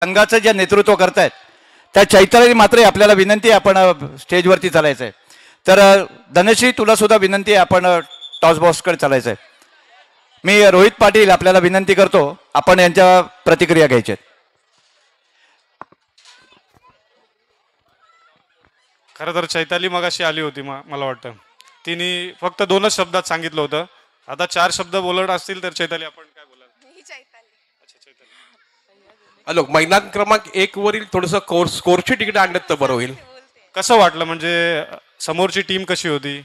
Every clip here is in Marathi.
संघाचं जे नेतृत्व करतायत त्या चैत्राली मात्र आपल्याला विनंती आहे आपण स्टेजवरती चालायचं आहे. तर धनश्री तुला सुद्धा विनंती आहे आपण टॉस बॉक्सकडे चालायचं आहे. मी रोहित पाटील आपल्याला विनंती करतो आपण यांच्या प्रतिक्रिया घ्यायच्या आहेत. खरं तर चैताली मगाशी आली होती मला वाटतं तिने फक्त 2च शब्दात सांगितलं होतं. आता 4 शब्द बोलत असतील तर चैताली आपण काय बोलाल? हॅलो, मैदान क्रमांक 1 वरील थोडंसं स्कोरची तिकीट आणण्यात तर बरं होईल. कसं वाटलं म्हणजे समोरची टीम कशी होती?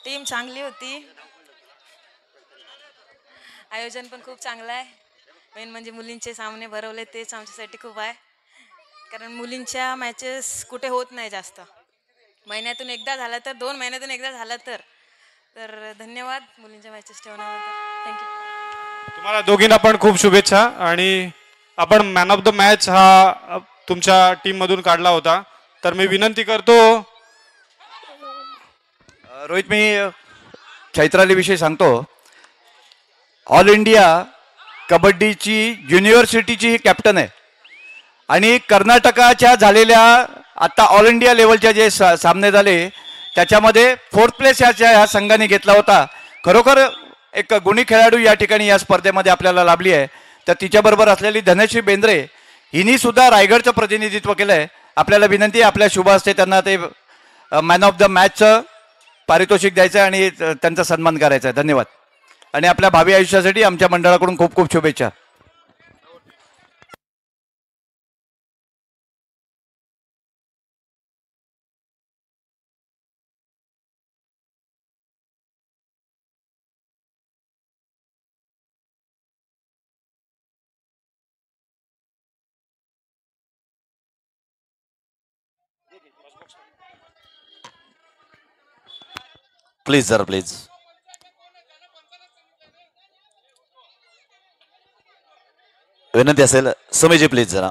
टीम चांगली होती, आयोजन पण खूप चांगलं आहे. मेन म्हणजे मुलींचे सामने भरवले तेच आमच्यासाठी खूप आहे, कारण मुलींच्या मॅचेस कुठे होत नाही जास्त. महिन्यातून एकदा झाला तर 2 महिन्यातून एकदा झाला तर धन्यवाद मुलींच्या मॅचेस ठेवण्याबद्दल. थँक्यू. तुम्हाला दोघींना पण खूप शुभेच्छा. आणि आपण मॅन ऑफ द मॅच हा तुमच्या टीम मधून काढला होता, तर मी विनंती करतो. रोहित मी चैत्राली विषयी सांगतो. ऑल इंडिया कबड्डीची युनिव्हर्सिटीची ही कॅप्टन आहे आणि कर्नाटकाच्या झालेल्या आता ऑल इंडिया लेवलच्या जे सामने झाले त्याच्यामध्ये 4th प्लेस ह्या संघाने घेतला होता. खरोखर एक गुणी खेळाडू या ठिकाणी या स्पर्धेमध्ये आपल्याला लाभली आहे. तर तिच्याबरोबर असलेली धनश्री बेंद्रे हिनी सुद्धा रायगडचं प्रतिनिधित्व केलं आहे. आपल्याला विनंती आहे आपल्या शुभ हस्ते त्यांना ते मॅन ऑफ द मॅचचं पारितोषिक द्यायचं आहे आणि त्यांचा सन्मान करायचा आहे. धन्यवाद आणि आपल्या भावी आयुष्यासाठी आमच्या मंडळाकडून खूप खूप शुभेच्छा. Please sir please. विनंती असेल सुमेजी प्लीज जरा.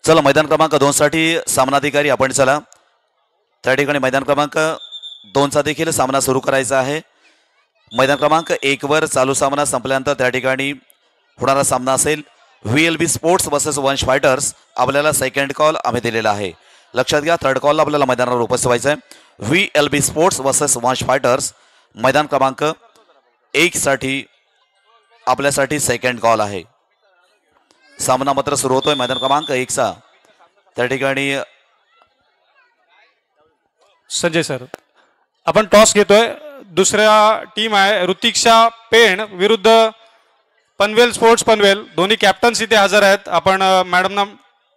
चला मैदान क्रमांक 2 साठी सामनाधिकारी आपण चला. त्या ठिकाणी मैदान क्रमांक 2 चा देखील सामना सुरू करायचा आहे. मैदान क्रमांक 1 वर चालू सामना संपल्यानंतर त्या ठिकाणी होणारा सामना असेल VLB sports versus Vansh fighters. आपल्याला सेकंड कॉल आम्ही दिलेला आहे. लक्षात घ्या, थर्ड कॉलला आपल्याला मैदानावर उपस्थित व्हायचं आहे. VLB sports versus Vansh fighters मैदान क्रमांक 1 साठी आपल्यासाठी सेकंड कॉल आहे. सामना मात्र सुरू होतोय मैदान क्रमांक 1 चा. त्या ठिकाणी संजय सर आपण टॉस घेतोय. दुसऱ्या टीम आहे ऋतिक्षा पेण विरुद्ध पनवेल स्पोर्ट्स पनवेल. दोन्ही कॅप्टन्स इथे हजर आहेत. आपण मॅडमना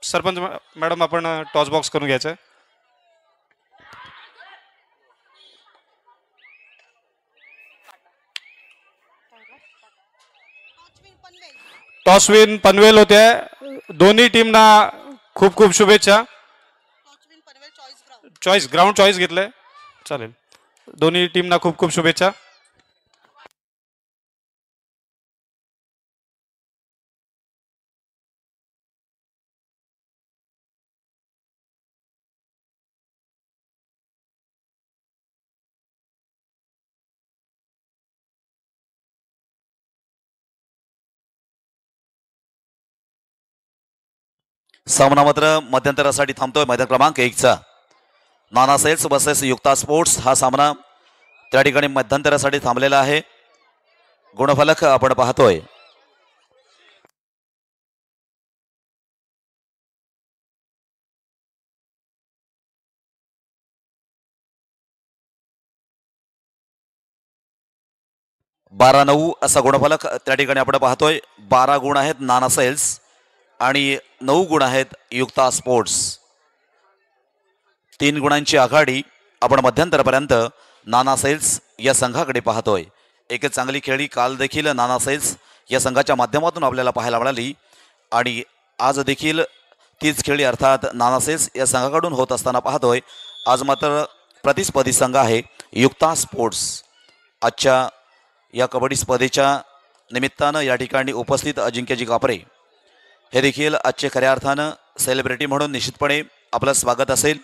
सरपंच मॅडम आपण टॉस बॉक्स करून घ्यायचं. टॉस विन पनवेल होते. दोन्ही टीमना खूप खूप शुभेच्छा. चॉईस ग्राउंड चॉईस घेतलंय चालेल. दोन्ही टीमना खूप खूप शुभेच्छा. सामना मात्र मध्यंतरासाठी थांबतोय. मैदान क्रमांक 1 चा नाना सेल्स वर्सेस युक्ता स्पोर्ट्स हा सामना त्या ठिकाणी मध्यंतरासाठी थांबलेला आहे. गुणफलक आपण पाहतोय. बारा 9 असा गुणफलक त्या ठिकाणी आपण पाहतोय. 12 गुण आहेत नाना सेल्स आणि 9 गुण आहेत युक्ता स्पोर्ट्स. 3 गुणांची आघाडी आपण मध्यंतरपर्यंत नाना सेल्स या संघाकडे पाहतोय. एक चांगली खेळी काल देखील नाना सेल्स या संघाच्या माध्यमातून आपल्याला पाहायला मिळाली आणि आज देखील तीच खेळी अर्थात नाना सेल्स या संघाकडून होत असताना पाहतोय. आज मात्र प्रतिस्पर्धी संघ आहे युक्ता स्पोर्ट्स. आजच्या या कबड्डी स्पर्धेच्या निमित्तानं या ठिकाणी उपस्थित अजिंक्यजी कापरे हे देखील आजचे खऱ्या अर्थानं सेलिब्रिटी म्हणून निश्चितपणे आपलं स्वागत असेल.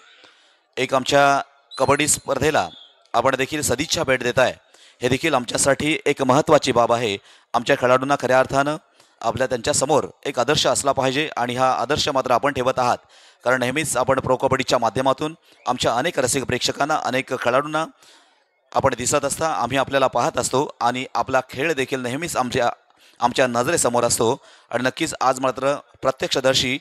एक आमच्या कबड्डी स्पर्धेला आपण देखील सदिच्छा भेट देत आहे, हे देखील आमच्यासाठी एक महत्त्वाची बाब आहे. आमच्या खेळाडूंना खऱ्या अर्थानं आपल्या त्यांच्यासमोर एक आदर्श असला पाहिजे आणि हा आदर्श मात्र आपण ठेवत आहात. कारण नेहमीच आपण प्रो कबड्डीच्या माध्यमातून आमच्या अनेक रसिक प्रेक्षकांना अनेक खेळाडूंना आपण दिसत असता, आम्ही आपल्याला पाहत असतो आणि आपला खेळ देखील नेहमीच आमच्या नजरेसमोर असतो. आणि नक्कीच आज मात्र प्रत्यक्षदर्शी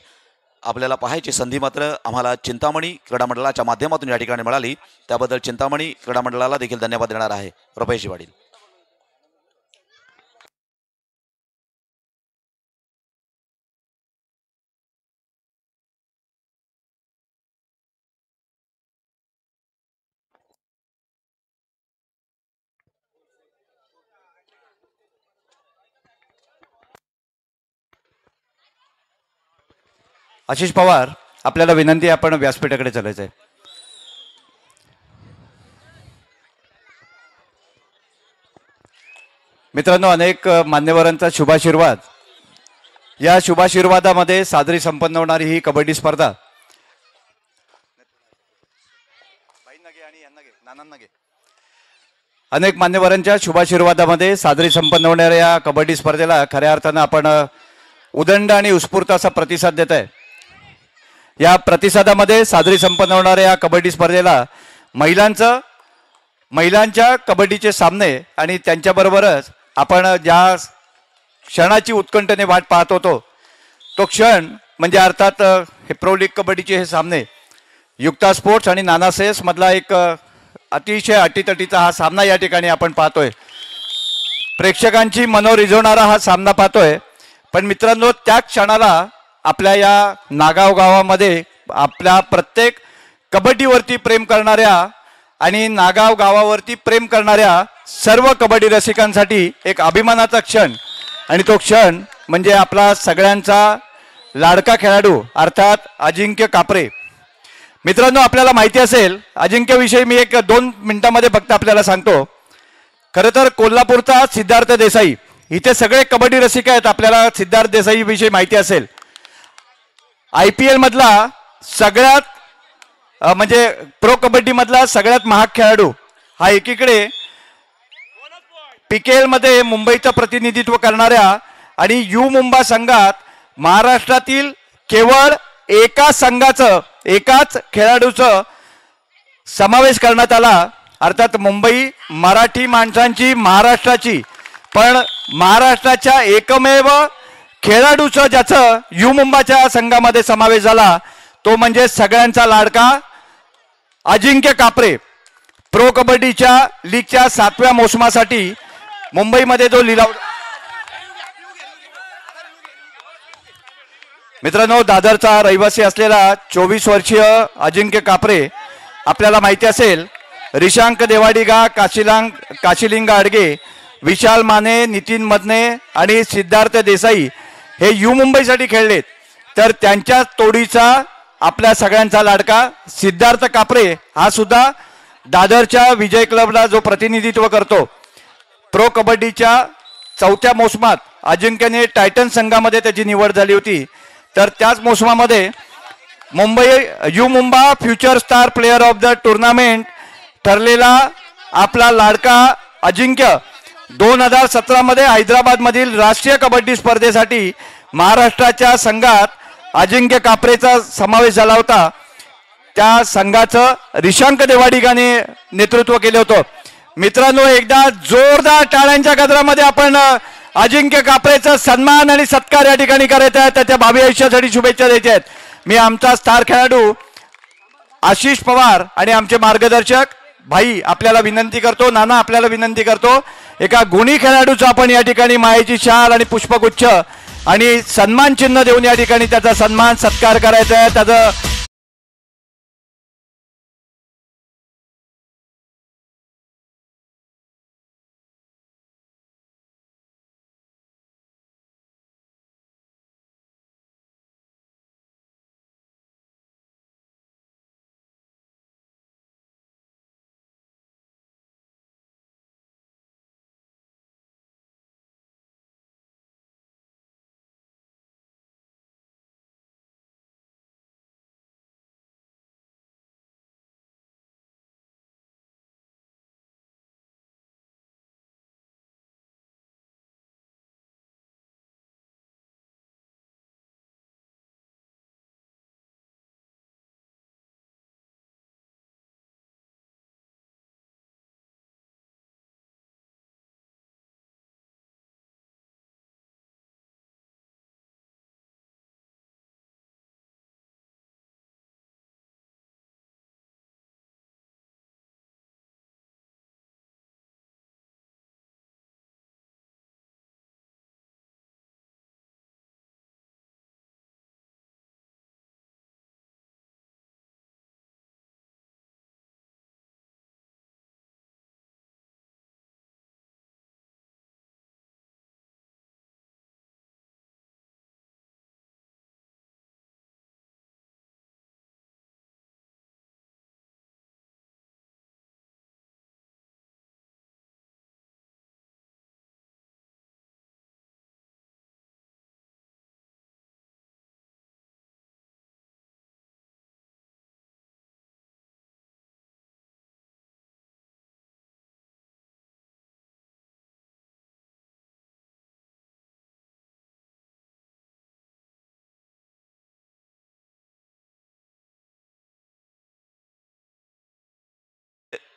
आपल्याला पाहायची संधी मात्र आम्हाला चिंतामणी क्रीडा मंडळाच्या माध्यमातून या ठिकाणी मिळाली. त्याबद्दल चिंतामणी क्रीडा मंडळाला देखील धन्यवाद देणार आहे. रुपेशजी पाटील. आशिष पवार, आपल्याला विनंती आहे, आपण व्यासपीठाकडे चालायचं आहे. मित्रांनो, अनेक मान्यवरांचा शुभाशीर्वाद, या शुभाशीर्वादामध्ये सादरी संपन्न होणारी ही कबड्डी स्पर्धा अनेक मान्यवरांच्या शुभाशीर्वादामध्ये सादरी संपन्न होणाऱ्या या कबड्डी स्पर्धेला खऱ्या अर्थानं आपण उदंड आणि उत्स्फूर्त असा प्रतिसाद देत आहे. या प्रतिसादामध्ये सादरी संपन्न होणाऱ्या या कबड्डी स्पर्धेला महिलांच्या कबड्डीचे सामने आणि त्यांच्याबरोबरच आपण ज्या क्षणाची उत्कंठेने वाट पाहत होतो तो क्षण म्हणजे अर्थात हे प्रो लीग कबड्डीचे हे सामने, युक्ता स्पोर्ट्स आणि नाना सेस मधला एक अतिशय अटीतटीचा हा सामना या ठिकाणी आपण पाहतोय. प्रेक्षकांची मनो रिझवणारा हा सामना पाहतोय. पण मित्रांनो, त्या क्षणाला आपल्या या नागाव गावामध्ये आपल्या प्रत्येक कबड्डीवरती प्रेम करणाऱ्या आणि नागाव गावावरती प्रेम करणाऱ्या सर्व कबड्डी रसिकांसाठी एक अभिमानाचा क्षण, आणि तो क्षण म्हणजे आपला सगळ्यांचा लाडका खेळाडू अर्थात अजिंक्य कापरे. मित्रांनो, आपल्याला माहिती असेल अजिंक्यविषयी मी एक 2 मिनिटांमध्ये फक्त आपल्याला सांगतो. खरं तर कोल्हापूरचा सिद्धार्थ देसाई, इथे सगळे कबड्डी रसिक आहेत, आपल्याला सिद्धार्थ देसाई विषयी माहिती असेल. IPL मधला सगळ्यात म्हणजे प्रो कबड्डी मधला सगळ्यात महाग खेळाडू हा एकीकडे PKL मध्ये मुंबईचं प्रतिनिधित्व करणाऱ्या आणि यू मुंबा संघात महाराष्ट्रातील केवळ एकाच खेळाडूचं समावेश करण्यात आला. अर्थात मुंबई मराठी माणसांची, महाराष्ट्राची, पण महाराष्ट्राच्या एकमेव खेळाडूचं ज्याचं यू मुंबाच्या संघामध्ये समावेश झाला तो म्हणजे सगळ्यांचा लाडका अजिंक्य कापरे. प्रो कबड्डीच्या लीगच्या 7व्या मोसमासाठी मुंबईमध्ये जो लिलाव, मित्रांनो, दादरचा रहिवासी असलेला 24 वर्षीय अजिंक्य कापरे, आपल्याला माहिती असेल रिशांक देवाडिगा, काशिलिंग आडगे, विशाल माने, नितीन मदने आणि सिद्धार्थ देसाई हे यू मुंबईसाठी खेळलेत. तर त्यांच्या तोडीचा आपल्या सगळ्यांचा लाडका सिद्धार्थ कापरे हा सुद्धा दादरच्या विजय क्लबला जो प्रतिनिधित्व करतो. प्रो कबड्डीच्या 4थ्या मोसमात अजिंक्यने टायटन संघामध्ये त्याची निवड झाली होती. तर त्याच मोसमामध्ये U Mumba future star player of the tournament ठरलेला आपला लाडका अजिंक्य 2017 मध्ये हैदराबाद मधील राष्ट्रीय कबड्डी स्पर्धेसाठी महाराष्ट्राच्या संघात अजिंक्य कापरेचा समावेश झाला होता. त्या संघाचं रिशांक देवाडिगाने नेतृत्व केलं होतं. मित्रांनो, एकदा जोरदार टाळ्यांच्या गजरामध्ये आपण अजिंक्य कापरेचा सन्मान आणि सत्कार या ठिकाणी करत आहेत. त्याच्या भावी आयुष्यासाठी शुभेच्छा देत आहेत. मी आमचा स्टार खेळाडू आशिष पवार आणि आमचे मार्गदर्शक भाई आपल्याला विनंती करतो, नाना आपल्याला विनंती करतो, एका गुणी खेळाडूचं आपण या ठिकाणी मायेची शाल आणि पुष्पगुच्छ आणि सन्मान चिन्ह देऊन या ठिकाणी त्याचा सन्मान सत्कार करायचा आहे. त्याचं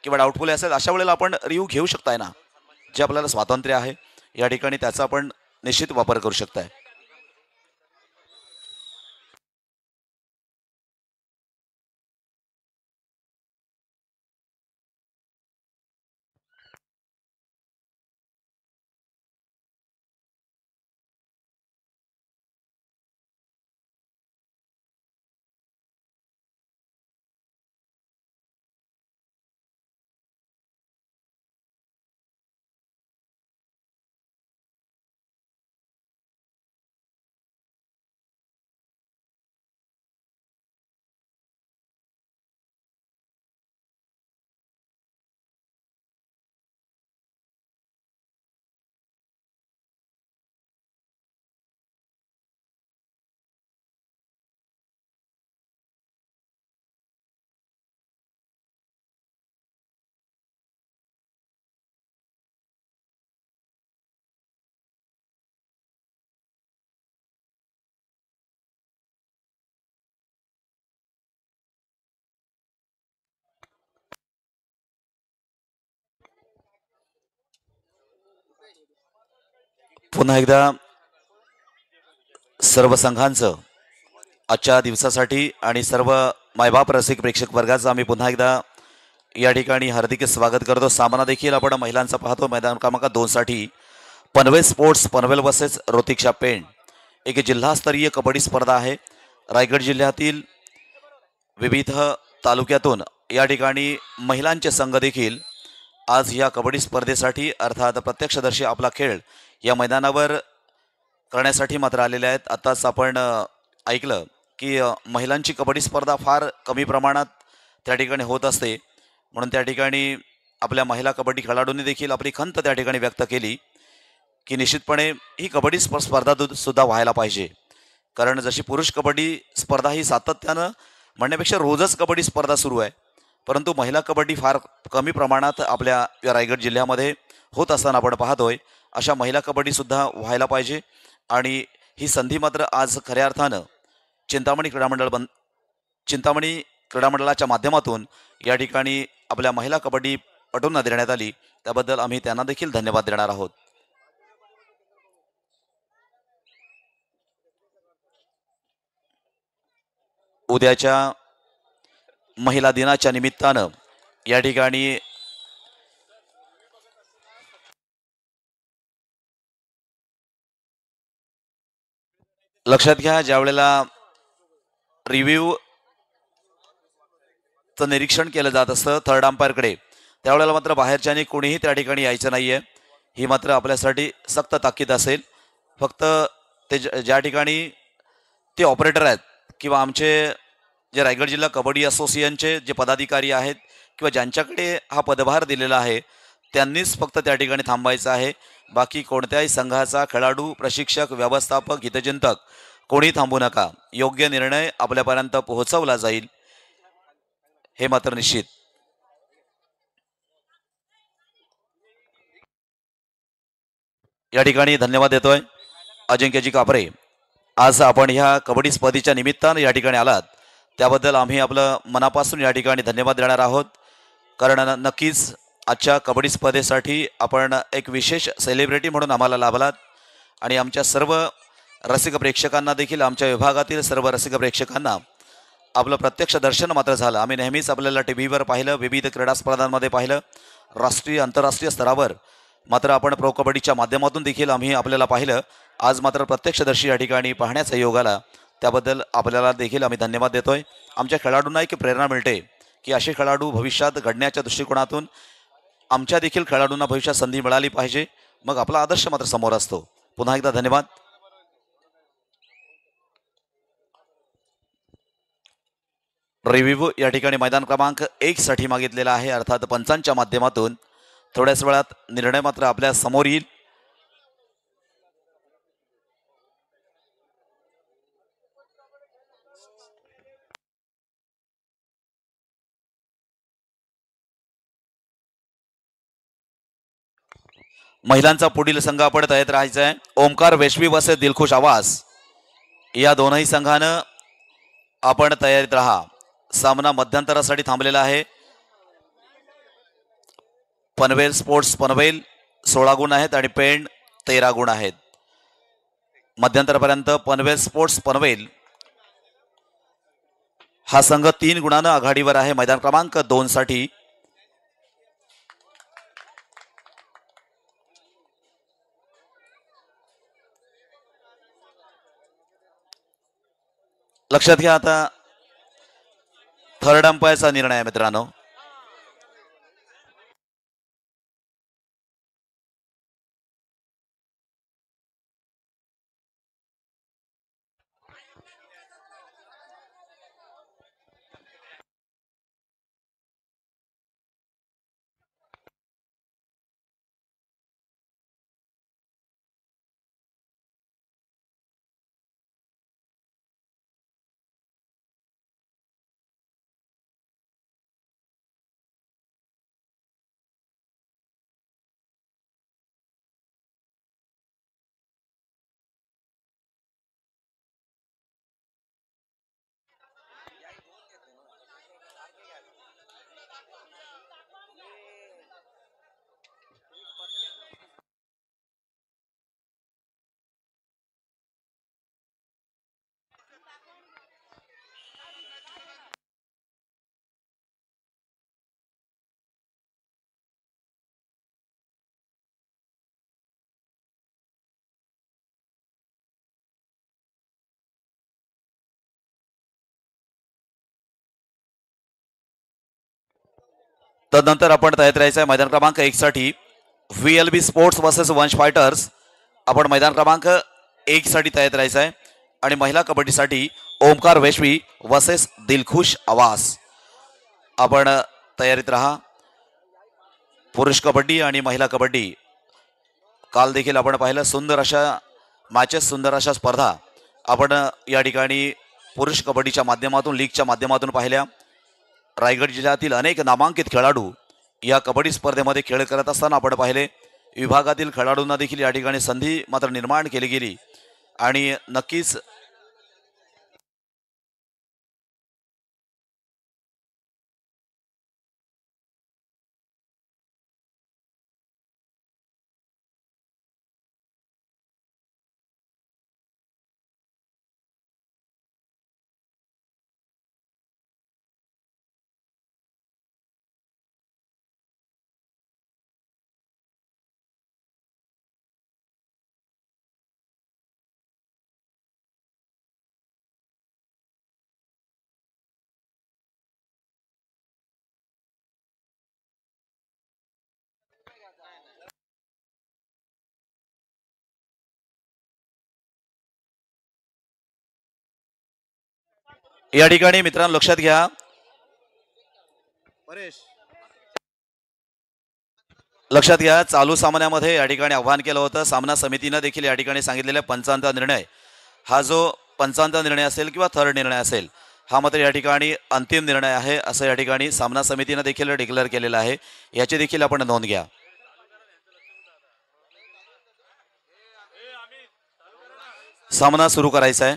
किंवा डाऊटफुल असेल अशा वेळेला आपण रिव्ह्यू घेऊ शकताय ना, जे आपल्याला स्वातंत्र्य आहे या ठिकाणी त्याचा आपण निश्चित वापर करू शकताय. पुन्हा एकदा सर्व संघांचं आजच्या दिवसासाठी आणि सर्व मायबाप रसिक प्रेक्षक वर्गाचं आम्ही पुन्हा एकदा या ठिकाणी हार्दिक स्वागत करतो. सामना देखील आपण महिलांचा पाहतो. मैदान क्रमांक 2 साठी पनवेल स्पोर्ट्स पनवेल वर्सेस ऋतिक्षा पेण एक जिल्हास्तरीय कबड्डी स्पर्धा आहे. रायगड जिल्ह्यातील विविध तालुक्यातून या ठिकाणी महिलांचे संघ देखील आज या कबड्डी स्पर्धेसाठी अर्थात प्रत्यक्षदर्शी आपला खेळ या मैदानावर करण्यासाठी मात्र आलेले आहेत. आताच आपण ऐकलं की महिलांची कबड्डी स्पर्धा फार कमी प्रमाणात त्या ठिकाणी होत असते, म्हणून त्या ठिकाणी आपल्या महिला कबड्डी खेळाडूंनी देखील आपली खंत त्या ठिकाणी व्यक्त केली की निश्चितपणे ही कबड्डी स्पर्धा सुद्धा व्हायला पाहिजे. कारण जशी पुरुष कबड्डी स्पर्धा ही सातत्यानं म्हणण्यापेक्षा रोजच कबड्डी स्पर्धा सुरू आहे, परंतु महिला कबड्डी फार कमी प्रमाणात आपल्या या रायगड जिल्ह्यामध्ये होत असताना आपण पाहतोय. अशा महिला कबड्डी सुद्धा व्हायला पाहिजे आणि ही संधी मात्र आज खऱ्या अर्थानं चिंतामणी क्रीडा मंडळाच्या माध्यमातून या ठिकाणी आपल्या महिला कबड्डी पटूंना देण्यात आली. त्याबद्दल आम्ही त्यांना देखील धन्यवाद देणार आहोत. उद्याच्या महिला दिनाच्या निमित्तानं या ठिकाणी लक्षात घ्या, ज्या वेळेला रिव्ह्यू निरीक्षण केलं जात असतं थर्ड अंपायरकडे, त्यावेळेला मात्र बाहेरच्यानी कोणीही त्या ठिकाणी यायचं नाहीये. ही मात्र आपल्यासाठी सक्त ताकीद असेल. फक्त ते ज्या ठिकाणी ते ऑपरेटर आहेत किंवा आमचे जे रायगड जिल्हा कबड्डी असोसिएशनचे जे पदाधिकारी आहेत किंवा ज्यांच्याकडे हा पदभार दिलेला आहे त्यांनीच फक्त त्या ठिकाणी थांबायचं आहे. बाकी कोणत्याही संघाचा खेळाडू, प्रशिक्षक, व्यवस्थापक, हितचिंतक कोणी थांबू नका. योग्य निर्णय आपल्यापर्यंत पोहोचवला जाईल हे मात्र निश्चित. या ठिकाणी धन्यवाद देतोय अजिंक्यजी कापरे. आज आपण ह्या कबड्डी स्पर्धेच्या निमित्तानं या ठिकाणी आलात त्याबद्दल आम्ही आपलं मनापासून या ठिकाणी धन्यवाद देणार आहोत. कारण नक्कीच आजच्या कबड्डी स्पर्धेसाठी आपण एक विशेष सेलिब्रिटी म्हणून आम्हाला लाभलात आणि आमच्या सर्व रसिक प्रेक्षकांना देखील, आमच्या विभागातील सर्व रसिक प्रेक्षकांना आपलं प्रत्यक्ष दर्शन मात्र झालं. आम्ही नेहमीच आपल्याला टीव्हीवर पाहिलं, विविध क्रीडा स्पर्धांमध्ये पाहिलं, राष्ट्रीय आंतरराष्ट्रीय स्तरावर मात्र आपण प्रो कबड्डीच्या माध्यमातून देखील आम्ही आपल्याला पाहिलं. आज मात्र प्रत्यक्षदर्शी या ठिकाणी पाहण्याचा योग आला, त्याबद्दल आपल्याला देखील आम्ही धन्यवाद देतोय. आमच्या खेळाडूंना एक प्रेरणा मिळते की असे खेळाडू भविष्यात घडण्याच्या दृष्टिकोनातून आमच्या देखील खेळाडूंना भविष्यात संधी मिळाली पाहिजे, मग आपला आदर्श मात्र समोर असतो. पुन्हा एकदा धन्यवाद. रिव्ह्यू या ठिकाणी मैदान क्रमांक 1 साठी मागितलेला आहे, अर्थात पंचांच्या माध्यमातून. थोड्याच वेळात निर्णय मात्र आपल्या समोर येईल. महिलांचा पुढील संघ आपण तयार राहायचा आहे. ओमकार वेशवी वसे दिलखुश आवाज या दोनही संघानं आपण तयारीत राहा. सामना मध्यंतरासाठी थांबलेला आहे. पनवेल स्पोर्ट्स पनवेल 16 गुण आहेत आणि पेण 13 गुण आहेत. मध्यंतरापर्यंत पनवेल स्पोर्ट्स पनवेल हा संघ 3 गुणानं आघाडीवर आहे. मैदान क्रमांक 2 साठी लक्षात घ्या आता थर्ड अंपायरचा निर्णय आहे मित्रांनो. तदनंतर आपण तयार राहायचं आहे मैदान क्रमांक 1 साठी VLB sports versus Vansh fighters. आपण मैदान क्रमांक 1 साठी तयार राहायचं आहे. आणि महिला कबड्डीसाठी ओमकार वेशवी वर्सेस दिलखुश आवास. आपण तयारीत राहा. पुरुष कबड्डी आणि महिला कबड्डी काल देखील आपण पाहिलं सुंदर अशा मॅचेस, सुंदर अशा स्पर्धा आपण या ठिकाणी पुरुष कबड्डीच्या माध्यमातून लीगच्या माध्यमातून पाहिल्या. रायगड जिल्ह्यातील अनेक नामांकित खेळाडू या कबड्डी स्पर्धेमध्ये खेळ करत असताना आपण पाहिले. विभागातील खेळाडूंना देखील या ठिकाणी संधी मात्र निर्माण केली गेली आणि नक्कीच या ठिकाणी मित्रांनो लक्षात घ्या. लक्षात घ्या चालू सामन्यामध्ये या ठिकाणी आव्हान केलं होतं. सामना समितीनं देखील या ठिकाणी सांगितलेल्या पंचांचा निर्णय हा जो पंचांचा निर्णय असेल किंवा थर्ड निर्णय असेल हा मात्र या ठिकाणी अंतिम निर्णय आहे असं या ठिकाणी सामना समितीनं देखील डिक्लेअर केलेलं आहे. याची देखील आपण नोंद घ्या. सामना सुरू करायचा आहे.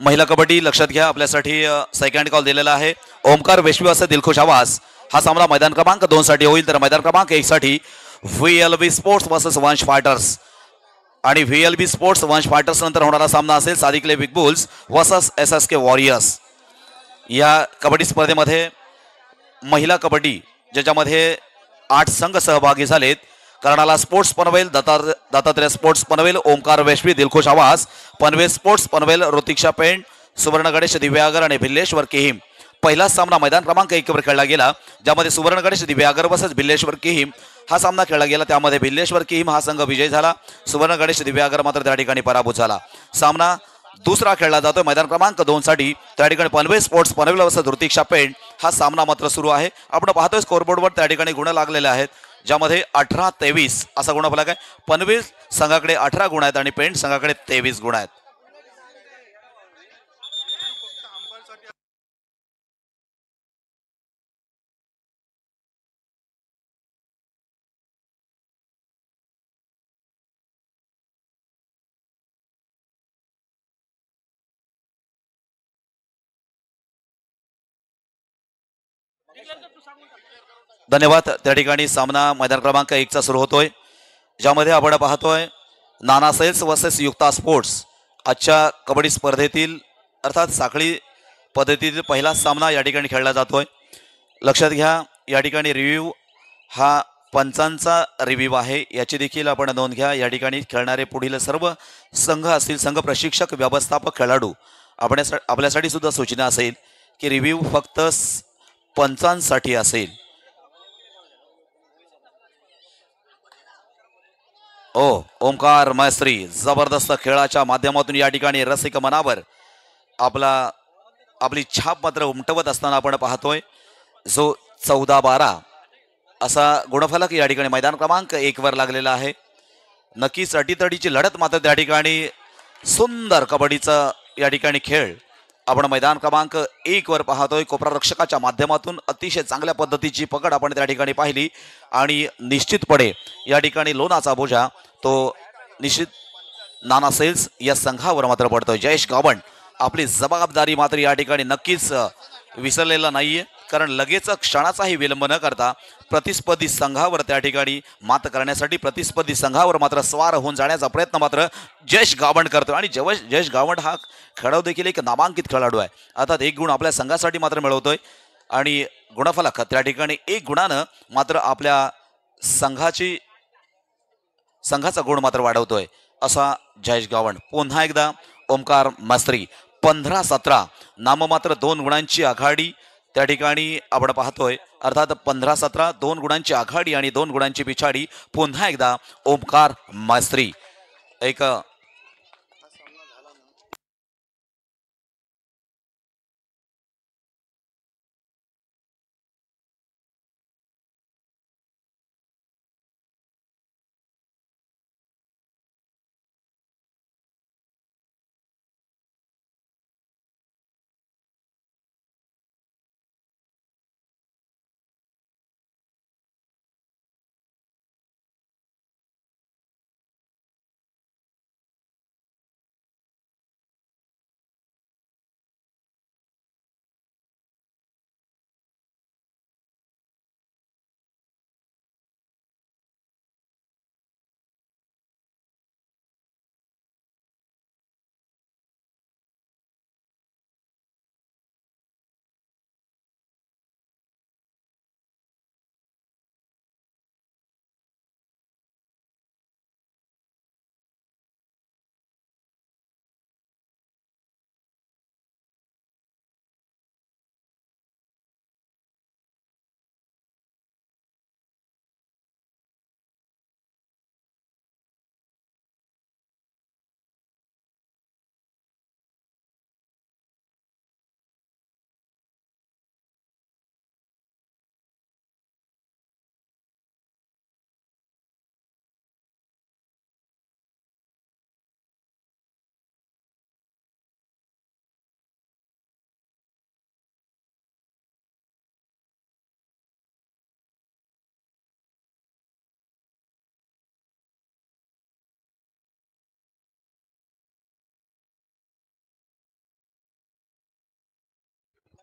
महिला कबड्डी लक्षात घ्या, आपल्यासाठी सेकंड कॉल दिलेला आहे. ओमकार वेशवी असे दिलखुश आवाज. हा सामना मैदान क्रमांक 2 साठी होईल, तर मैदान क्रमांक 1 साठी VLB sports versus Vansh fighters. आणि VLB स्पोर्ट्स वंश फायटर्स नंतर होणारा सामना असेल सादिकले big bulls versus SSK warriors. या कबड्डी स्पर्धेमध्ये महिला कबड्डी ज्याच्यामध्ये 8 संघ सहभागी झालेत. कर्नाला स्पोर्ट्स पनवेल, दत्तात्रय स्पोर्ट्स पनवेल, ओमकार वेशवी, दिलखुश आवाज, पनवेल स्पोर्ट्स पनवेल, ऋतिक्षा पेंड, सुवर्ण गणेश दिव्यागर आणि भिल्लेश्वर किहीम. पहिला सामना मैदान क्रमांक 1 वर खेळला गेला, ज्यामध्ये सुवर्ण गणेश दिव्यागर वर्सेस भिल्लेश्वर किहीम हा सामना खेळला गेला. त्यामध्ये भिल्लेश्वर किहीम हा संघ विजय झाला, सुवर्ण गणेश दिव्यागर मात्र त्या ठिकाणी पराभूत झाला. सामना दुसरा खेळला जातो मैदान क्रमांक 2 साठी. त्या ठिकाणी पनवेल स्पोर्ट्स पनवेल वर्सेस ऋतिक्षा पेंड हा सामना मात्र सुरू आहे. आपण पाहतोय स्कोरबोर्डवर त्या ठिकाणी गुण लागलेले आहेत, ज्यामध्ये 18-23 असा गुणफलक आहे. पनवेल संघाकडे 18 गुण आहेत आणि पेंड संघाकडे 23 गुण आहेत. धन्यवाद. त्या ठिकाणी सामना मैदान क्रमांक 1 चा सुरू होतोय, ज्यामध्ये आपण पाहतोय नाना सेल्स वर्सेस युक्ता स्पोर्ट्स. आजच्या कबड्डी स्पर्धेतील अर्थात साखळी पद्धतीतील पहिला सामना या ठिकाणी खेळला जातोय. लक्षात घ्या, या ठिकाणी रिव्ह्यू हा पंचांचा रिव्ह्यू आहे, याची देखील आपण नोंद घ्या. या ठिकाणी खेळणारे पुढील सर्व संघ असतील, संघ प्रशिक्षक, व्यवस्थापक, खेळाडू, आपल्यासाठी सुद्धा सूचना असेल की रिव्ह्यू फक्त पंचांसाठी असेल. ओमकार मैत्री जबरदस्त खेळाच्या माध्यमातून या ठिकाणी रसिक मनावर आपली छाप मात्र उमटवत असताना आपण पाहतोय. जो 14-12 असा गुणफलक या ठिकाणी मैदान क्रमांक 1 वर लागलेला आहे. नक्कीच अटीतडीची लढत मात्र त्या ठिकाणी सुंदर कबड्डीचा या ठिकाणी खेळ आपण मैदान क्रमांक 1 वर पाहतोय. कोपरा रक्षकाच्या माध्यमातून अतिशय चांगल्या पद्धतीची पकड आपण त्या ठिकाणी पाहिली आणि निश्चितपणे या ठिकाणी लोणाचा बोजा तो निश्चित नाना सेल्स या संघावर मात्र पडतोय. जयेश गावंड आपली जबाबदारी मात्र या ठिकाणी नक्कीच विसरलेला नाहीये, कारण लगेच क्षणाचाही विलंब न करता प्रतिस्पर्धी संघावर त्या ठिकाणी मात करण्यासाठी प्रतिस्पर्धी संघावर मात्र स्वार होऊन जाण्याचा प्रयत्न मात्र जयेश गावंड करतो. आणि जयेश गावंड हा खेळाडू देखील एक नामांकित खेळाडू आहे. अर्थात 1 गुण आपल्या संघासाठी मात्र मिळवतोय आणि गुणफलक त्या ठिकाणी 1 गुणानं मात्र आपल्या संघाचा गुण मात्र वाढवतोय असा जयेश गावंड. पुन्हा एकदा ओमकार मास्त्री 15-17 नाममात्र 2 गुणांची आघाडी त्या ठिकाणी आपण पाहतोय. अर्थात 15-17 2 गुणांची आघाडी आणि 2 गुणांची पिछाडी. पुन्हा एकदा ओमकार मास्त्री एक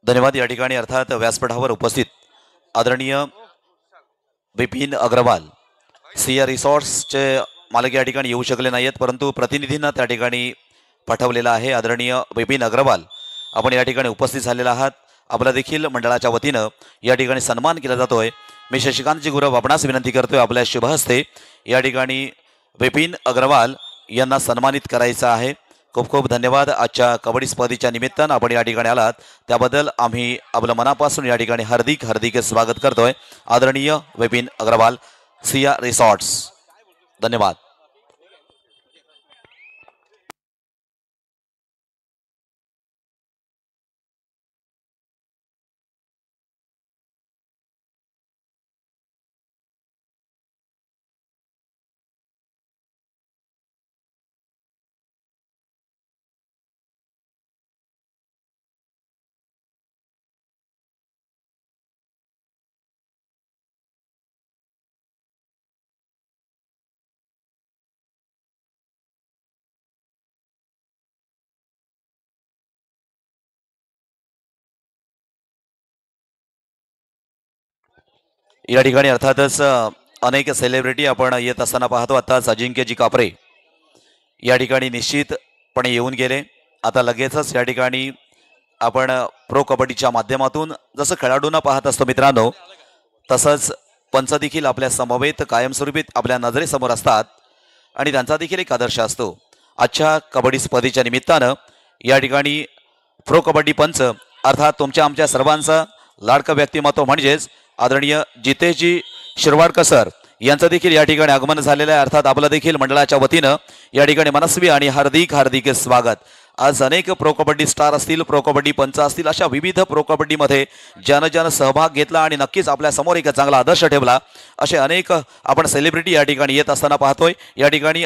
धन्यवाद. या ठिकाणी अर्थात व्यासपीठावर उपस्थित आदरणीय विपिन अग्रवाल सिया रिसॉर्ट्सचे मालक या ठिकाणी येऊ शकले नाहीत, परंतु प्रतिनिधींना त्या ठिकाणी पाठवलेला आहे. आदरणीय विपिन अग्रवाल आपण या ठिकाणी उपस्थित झालेला आहात. आपला देखील मंडळाच्या वतीनं या ठिकाणी सन्मान केला जातोय. मी शशिकांतजी गुरव आपणास विनंती करतोय आपल्या शुभ हस्ते या ठिकाणी विपिन अग्रवाल यांना सन्मानित करायचं आहे. खूप खूप धन्यवाद. आजच्या कबड्डी स्पर्धेच्या निमित्तानं आपण या ठिकाणी आलात त्याबद्दल आम्ही आपलं मनापासून या ठिकाणी हार्दिक हार्दिक स्वागत करतोय. आदरणीय विपिन अग्रवाल सिया रिसॉर्ट्स, धन्यवाद. या ठिकाणी अर्थातच अनेक सेलिब्रिटी आपण येत असताना पाहतो. आताच अजिंक्यजी कापरे या ठिकाणी निश्चितपणे येऊन गेले. आता लगेचच या ठिकाणी आपण प्रो कबड्डीच्या माध्यमातून जसं खेळाडूंना पाहत असतो मित्रांनो, तसंच पंच देखील आपल्या समवेत कायमस्वरूपी आपल्या नजरेसमोर असतात आणि त्यांचा देखील एक आदर्श असतो. आजच्या कबड्डी स्पर्धेच्या निमित्तानं या ठिकाणी प्रो कबड्डी पंच अर्थात तुमच्या आमच्या सर्वांचं लाडकं व्यक्तिमत्व म्हणजेच आदरणीय जितेशजी शिरवाडकर सर यांचं देखील या ठिकाणी आगमन झालेलं आहे. अर्थात आपलं देखील मंडळाच्या वतीनं या ठिकाणी मनस्वी आणि हार्दिक हार्दिक स्वागत. आज अनेक प्रो कबड्डी स्टार असतील, प्रो कबड्डी पंच असतील, अशा विविध प्रो कबड्डीमध्ये ज्यानं सहभाग घेतला आणि नक्कीच आपल्या समोर एक चांगला आदर्श ठेवला असे अनेक आपण सेलिब्रिटी या ठिकाणी येत असताना पाहतोय. या ठिकाणी